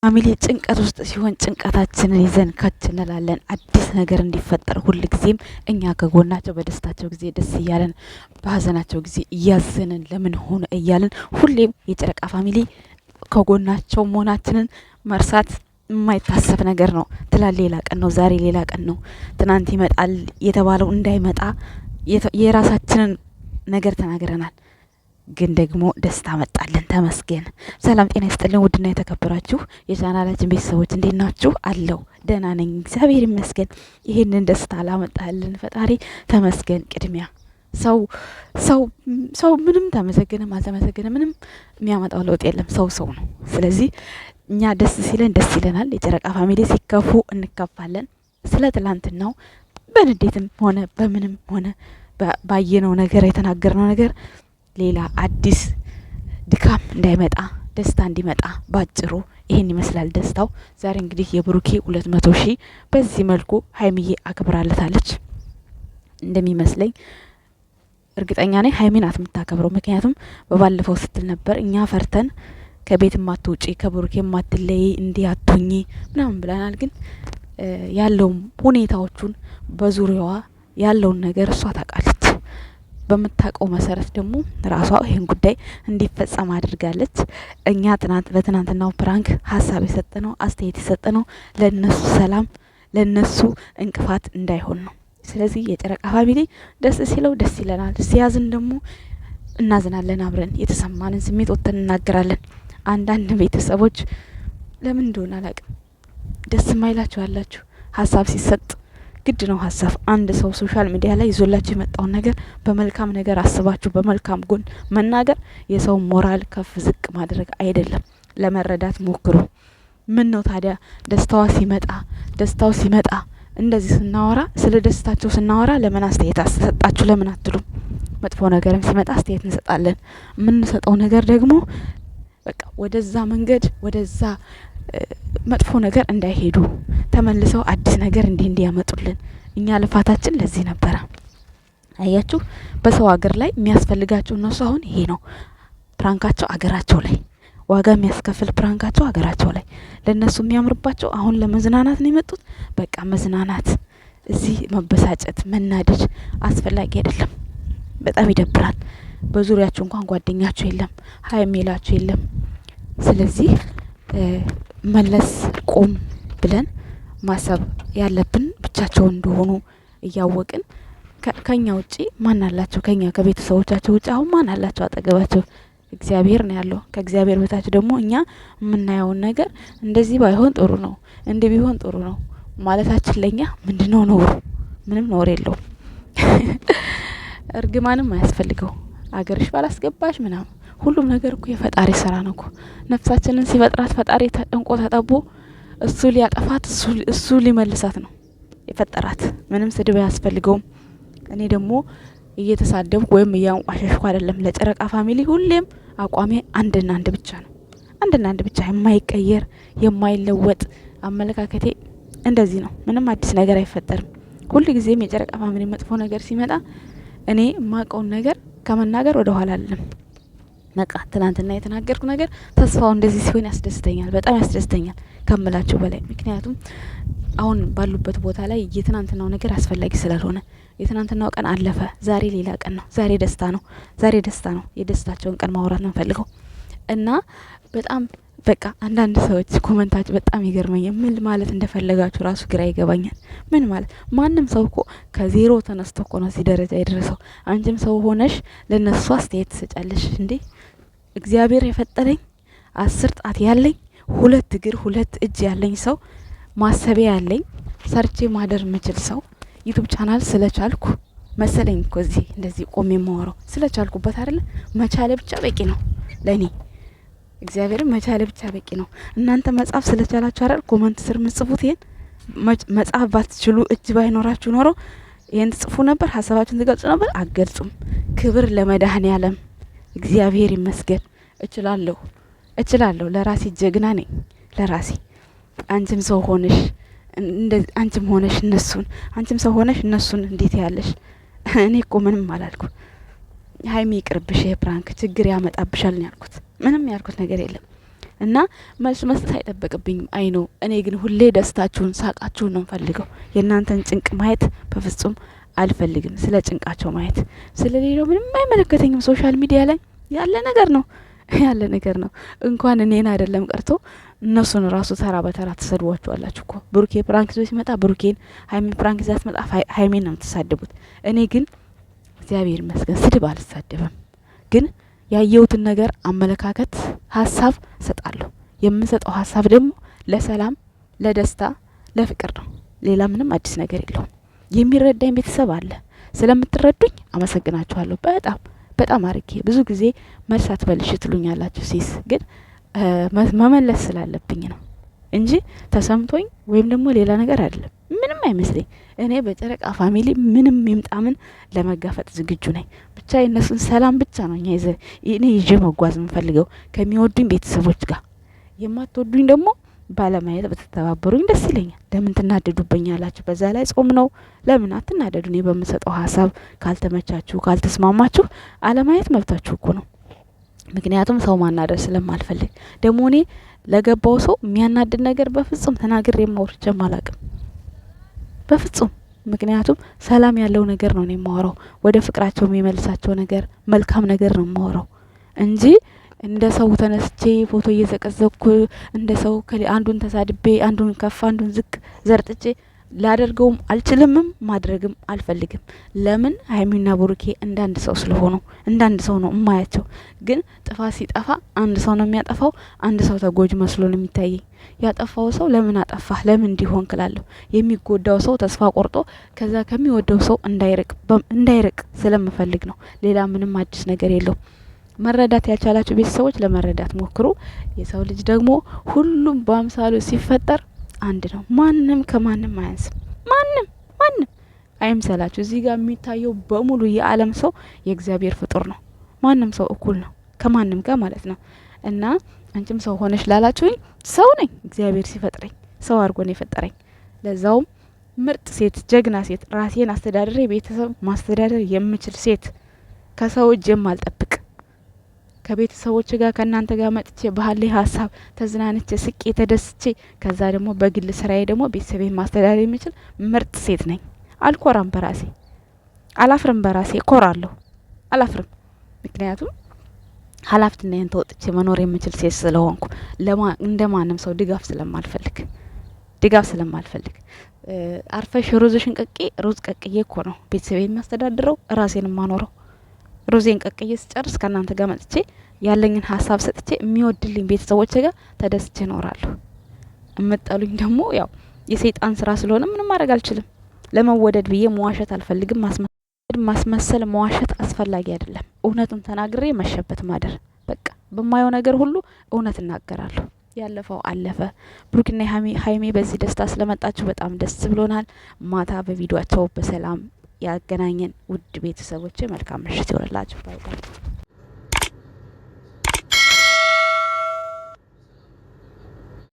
ፋሚሊ ጭንቀት ውስጥ ሲሆን ጭንቀታችንን ይዘን ከች እንላለን። አዲስ ነገር እንዲፈጠር ሁልጊዜም እኛ ከጎናቸው በደስታቸው ጊዜ ደስ እያለን በሀዘናቸው ጊዜ እያዘንን ለምን ሆነ እያለን ሁሌም የጨረቃ ፋሚሊ ከጎናቸው መሆናችንን መርሳት የማይታሰብ ነገር ነው። ትላንት ሌላ ቀን ነው፣ ዛሬ ሌላ ቀን ነው። ትናንት ይመጣል የተባለው እንዳይመጣ የራሳችንን ነገር ተናግረናል። ግን ደግሞ ደስታ መጣልን። ተመስገን። ሰላም ጤና ይስጥልን። ውድና የተከበራችሁ የቻናላችን ቤተሰቦች እንዴት ናችሁ? አለው ደህና ነኝ እግዚአብሔር ይመስገን። ይሄንን ደስታ ላመጣልን ፈጣሪ ተመስገን። ቅድሚያ ሰው ምንም ተመሰገነም አልተመሰገነ ምንም የሚያመጣው ለውጥ የለም። ሰው ነው። ስለዚህ እኛ ደስ ሲለን ደስ ይለናል። የጨረቃ ፋሚሊ ሲከፉ እንከፋለን። ስለ ትላንትናው በንዴትም ሆነ በምንም ሆነ ባየነው ነገር የተናገርነው ነገር ሌላ አዲስ ድካም እንዳይመጣ ደስታ እንዲመጣ ባጭሩ ይሄን ይመስላል ደስታው። ዛሬ እንግዲህ የብሩኬ 200,000 በዚህ መልኩ ሀይሚዬ አክብራለታለች እንደሚመስለኝ። እርግጠኛ ነኝ ሀይሚ ናት የምታከብረው። ምክንያቱም በባለፈው ስትል ነበር እኛ ፈርተን ከቤት ማትውጪ ከብሩኬ ማትለይ እንዲህ አትሁኚ ምናምን ብለናል። ግን ያለውም ሁኔታዎቹን በዙሪያዋ ያለውን ነገር እሷ ታውቃለች። በምታውቀው መሰረት ደግሞ ራሷ ይሄን ጉዳይ እንዲፈጸም አድርጋለች። እኛ በትናንትናው ፕራንክ ሀሳብ የሰጠነው አስተያየት የሰጠነው ለነሱ ሰላም ለነሱ እንቅፋት እንዳይሆን ነው። ስለዚህ የጨረቃ ፋሚሊ ደስ ሲለው ደስ ይለናል፣ ሲያዝን ደግሞ እናዝናለን። አብረን የተሰማንን ስሜት ወጥተን እናገራለን። አንዳንድ ቤተሰቦች ለምን እንደሆነ አላውቅም ደስ ማይላችሁ አላችሁ። ሀሳብ ሲሰጥ ግድ ነው ሀሳብ። አንድ ሰው ሶሻል ሚዲያ ላይ ይዞላችሁ የመጣውን ነገር በመልካም ነገር አስባችሁ በመልካም ጎን መናገር የሰው ሞራል ከፍ ዝቅ ማድረግ አይደለም። ለመረዳት ሞክሩ። ምን ነው ታዲያ ደስታው ሲመጣ እንደዚህ ስናወራ ስለ ደስታቸው ስናወራ ለምን አስተያየት ሰጣችሁ ለምን አትሉም? መጥፎ ነገርም ሲመጣ አስተያየት እንሰጣለን። የምንሰጠው ነገር ደግሞ በቃ ወደዛ መንገድ ወደዛ መጥፎ ነገር እንዳይሄዱ ተመልሰው አዲስ ነገር እንዲያመጡልን እኛ ልፋታችን ለዚህ ነበረ። አያችሁ በሰው ሀገር ላይ የሚያስፈልጋቸው እነሱ አሁን ይሄ ነው ፕራንካቸው። አገራቸው ላይ ዋጋ የሚያስከፍል ፕራንካቸው አገራቸው ላይ ለነሱ የሚያምርባቸው አሁን ለመዝናናት ነው የመጡት። በቃ መዝናናት፣ እዚህ መበሳጨት መናደድ አስፈላጊ አይደለም። በጣም ይደብራል። በዙሪያችሁ እንኳን ጓደኛችሁ የለም፣ ሀይ የሚላችሁ የለም። ስለዚህ መለስ ቆም ብለን ማሰብ ያለብን ብቻቸውን እንደሆኑ እያወቅን ከኛ ውጪ ማን አላቸው? ከኛ ከቤተሰቦቻቸው ውጪ አሁን ማን አላቸው አጠገባቸው? እግዚአብሔር ነው ያለው። ከእግዚአብሔር በታች ደግሞ እኛ የምናየውን ነገር እንደዚህ ባይሆን ጥሩ ነው እንዲህ ቢሆን ጥሩ ነው ማለታችን ለኛ ምንድነው ነውሩ? ምንም ነውር የለውም። እርግማንም አያስፈልገው። አገርሽ ባላስገባሽ ምናምን ሁሉም ነገር እኮ የፈጣሪ ስራ ነው እኮ። ነፍሳችንን ሲፈጥራት ፈጣሪ ተጨንቆ ተጠቦ እሱ ሊያጠፋት እሱ ሊመልሳት ነው የፈጠራት። ምንም ስድብ አያስፈልገውም። እኔ ደግሞ እየተሳደብኩ ወይም እያንቋሸሽኩ አይደለም። ለጨረቃ ፋሚሊ ሁሌም አቋሜ አንድና አንድ ብቻ ነው። አንድና አንድ ብቻ የማይቀየር የማይለወጥ አመለካከቴ እንደዚህ ነው። ምንም አዲስ ነገር አይፈጠርም። ሁልጊዜም የጨረቃ ፋሚሊ መጥፎ ነገር ሲመጣ እኔ የማውቀውን ነገር ከመናገር ወደ ኋላ አልልም። ነቃ ትናንትና የተናገርኩ ነገር ተስፋው እንደዚህ ሲሆን ያስደስተኛል፣ በጣም ያስደስተኛል ከምላችሁ በላይ። ምክንያቱም አሁን ባሉበት ቦታ ላይ የትናንትናው ነገር አስፈላጊ ስላልሆነ የትናንትናው ቀን አለፈ። ዛሬ ሌላ ቀን ነው። ዛሬ ደስታ ነው። የደስታቸውን ቀን ማውራት ነው ፈልገው እና በጣም በቃ አንዳንድ ሰዎች ኮመንታችሁ በጣም ይገርመኛል። ምን ማለት እንደፈለጋችሁ ራሱ ግራ ይገባኛል። ምን ማለት ማንም ሰው እኮ ከዜሮ ተነስቶ እኮ ነው እዚህ ደረጃ የደረሰው። አንቺም ሰው ሆነሽ ለነሱ አስተያየት ትሰጫለሽ እንዴ? እግዚአብሔር የፈጠረኝ 10 ጣት ያለኝ 2 እግር 2 እጅ ያለኝ ሰው ማሰቢያ ያለኝ ሰርቼ ማደር የምችል ሰው ዩቲዩብ ቻናል ስለቻልኩ መሰለኝ እኮ እዚህ እንደዚህ ቆሜ የማወራው ስለቻልኩበት አይደለ? መቻለ ብቻ በቂ ነው ለኔ። እግዚአብሔርን መቻለ ብቻ በቂ ነው። እናንተ መጻፍ ስለቻላችሁ አይደል ኮመንት ስር ምጽፉት? ይሄን መጻፍ ባትችሉ እጅ ባይኖራችሁ ኖሮ ይሄን ጽፉ ነበር፣ ሀሳባችሁን ትገልጹ ነበር። አገልጹም። ክብር ለመድኃኔዓለም እግዚአብሔር ይመስገን። እችላለሁ። ለራሴ ጀግና ነኝ። ለራሴ አንቺም ሰው ሆነሽ አንቺም ሆነሽ አንቺም ሰው ሆነሽ እነሱን እንዴት ያለሽ? እኔ እኮ ምንም አላልኩ። ሀይሚ ይቅርብሽ፣ ይሄ ፕራንክ ችግር ያመጣብሻል ነው ያልኩት። ምንም ያልኩት ነገር የለም። እና መልስ መስጠት አይጠበቅብኝም። አይ ነው እኔ ግን ሁሌ ደስታችሁን ሳቃችሁን ነው ፈልገው። የእናንተን ጭንቅ ማየት በፍጹም አልፈልግም። ስለ ጭንቃቸው ማየት ስለሌለው ምንም አይመለከተኝም። ሶሻል ሚዲያ ላይ ያለ ነገር ነው ያለ ነገር ነው። እንኳን እኔን አይደለም ቀርቶ እነሱን ራሱ ተራ በተራ ትሰድቧቸዋላችሁ እኮ። ብሩኬ ፕራንክ ይዞ ሲመጣ ብሩኬን፣ ሀይሚ ፕራንክ ይዛ ስትመጣ ሀይሚን ነው የምትሳደቡት። እኔ ግን እግዚአብሔር ይመስገን ስድብ አልሳደብም። ግን ያየሁትን ነገር አመለካከት፣ ሀሳብ እሰጣለሁ። የምሰጠው ሀሳብ ደግሞ ለሰላም፣ ለደስታ፣ ለፍቅር ነው። ሌላ ምንም አዲስ ነገር የለውም። የሚረዳኝ ቤተሰብ አለ። ስለምትረዱኝ አመሰግናችኋለሁ። በጣም በጣም አርጌ ብዙ ጊዜ መልስ አትመልሽ ትሉኛላችሁ። ሲስ ግን መመለስ ስላለብኝ ነው እንጂ ተሰምቶኝ ወይም ደግሞ ሌላ ነገር አይደለም። ምንም አይመስለኝ። እኔ በጨረቃ ፋሚሊ ምንም ይምጣምን ለመጋፈጥ ዝግጁ ነኝ። ብቻ የእነሱን ሰላም ብቻ ነው እኔ ይዤ መጓዝ የምፈልገው ከሚወዱኝ ቤተሰቦች ጋር። የማትወዱኝ ደግሞ ባለማየት በተተባበሩኝ ደስ ይለኛል። ለምን ትናደዱብኛላችሁ? በዛ ላይ ጾም ነው። ለምን አትናደዱ? እኔ በምሰጠው ሀሳብ ካልተመቻችሁ፣ ካልተስማማችሁ አለማየት መብታችሁ እኮ ነው። ምክንያቱም ሰው ማናደር ስለማልፈልግ። ደግሞ እኔ ለገባው ሰው የሚያናድድ ነገር በፍጹም ተናግሬ ማውርቼም አላቅም። በፍጹም ምክንያቱም ሰላም ያለው ነገር ነው የማወራው። ወደ ፍቅራቸው የሚመልሳቸው ነገር መልካም ነገር ነው የማወራው እንጂ እንደ ሰው ተነስቼ ፎቶ እየዘቀዘቅኩ እንደ ሰው አንዱን ተሳድቤ አንዱን ከፍ አንዱን ዝቅ ዘርጥቼ ላደርገውም አልችልምም ማድረግም አልፈልግም። ለምን ሀይሚና ብሩኬ እንዳንድ ሰው ስለሆኑ እንዳንድ ሰው ነው እማያቸው። ግን ጥፋት ሲጠፋ አንድ ሰው ነው የሚያጠፋው። አንድ ሰው ተጎጅ መስሎ ነው የሚታየኝ። ያጠፋው ሰው ለምን አጠፋህ ለምን እንዲሆን ክላለሁ። የሚጎዳው ሰው ተስፋ ቆርጦ ከዛ ከሚወደው ሰው እንዳይርቅ ስለምፈልግ ነው። ሌላ ምንም አዲስ ነገር የለውም። መረዳት ያልቻላችሁ ቤተሰቦች ለመረዳት ሞክሩ። የሰው ልጅ ደግሞ ሁሉም በአምሳሉ ሲፈጠር አንድ ነው። ማንም ከማንም አያንስም። ማንም አይምሰላችሁ። እዚህ ጋር የሚታየው በሙሉ የዓለም ሰው የእግዚአብሔር ፍጡር ነው። ማንም ሰው እኩል ነው ከማንም ጋር ማለት ነው። እና አንቺም ሰው ሆነሽ ላላችሁኝ ሰው ነኝ። እግዚአብሔር ሲፈጥረኝ ሰው አድርጎ ነው የፈጠረኝ። ለዛውም ምርጥ ሴት፣ ጀግና ሴት፣ ራሴን አስተዳድሬ ቤተሰብ ማስተዳደር የምችል ሴት፣ ከሰው እጅ የማልጠብቅ ከቤተሰቦች ጋር ከእናንተ ጋር መጥቼ ባህል ሀሳብ ተዝናንቼ ስቄ ተደስቼ ከዛ ደግሞ በግል ስራዬ ደግሞ ቤተሰቤን ማስተዳደር የምችል ምርጥ ሴት ነኝ። አልኮራም በራሴ አላፍርም። በራሴ ኮራለሁ፣ አላፍርም። ምክንያቱም ኃላፊነቴን ተወጥቼ መኖር የምችል ሴት ስለሆንኩ እንደማንም ሰው ድጋፍ ስለማልፈልግ አርፈሽ ሩዝሽን ቀቂ ሩዝ ቀቅዬ እኮ ነው ቤተሰቤን የሚያስተዳድረው ራሴን ማኖረው። ሩዜን ቀቅዬ ስጨርስ ከእናንተ ጋር መጥቼ ያለኝን ሀሳብ ሰጥቼ የሚወድልኝ ቤተሰቦች ጋር ተደስቼ እኖራለሁ። እምጠሉኝ ደግሞ ያው የሰይጣን ስራ ስለሆነ ምንም ማድረግ አልችልም። ለመወደድ ብዬ መዋሸት አልፈልግም። ማስመሰል መዋሸት አስፈላጊ አይደለም። እውነቱን ተናግሬ መሸበት ማደር። በቃ በማየው ነገር ሁሉ እውነት እናገራለሁ። ያለፈው አለፈ። ብሩክና ሀይሚ በዚህ ደስታ ስለመጣችሁ በጣም ደስ ብሎናል። ማታ በቪዲዮአቸው በሰላም ያገናኘን ውድ ቤተሰቦች መልካም ምሽት ይሆንላችሁ። ባይ ባይ።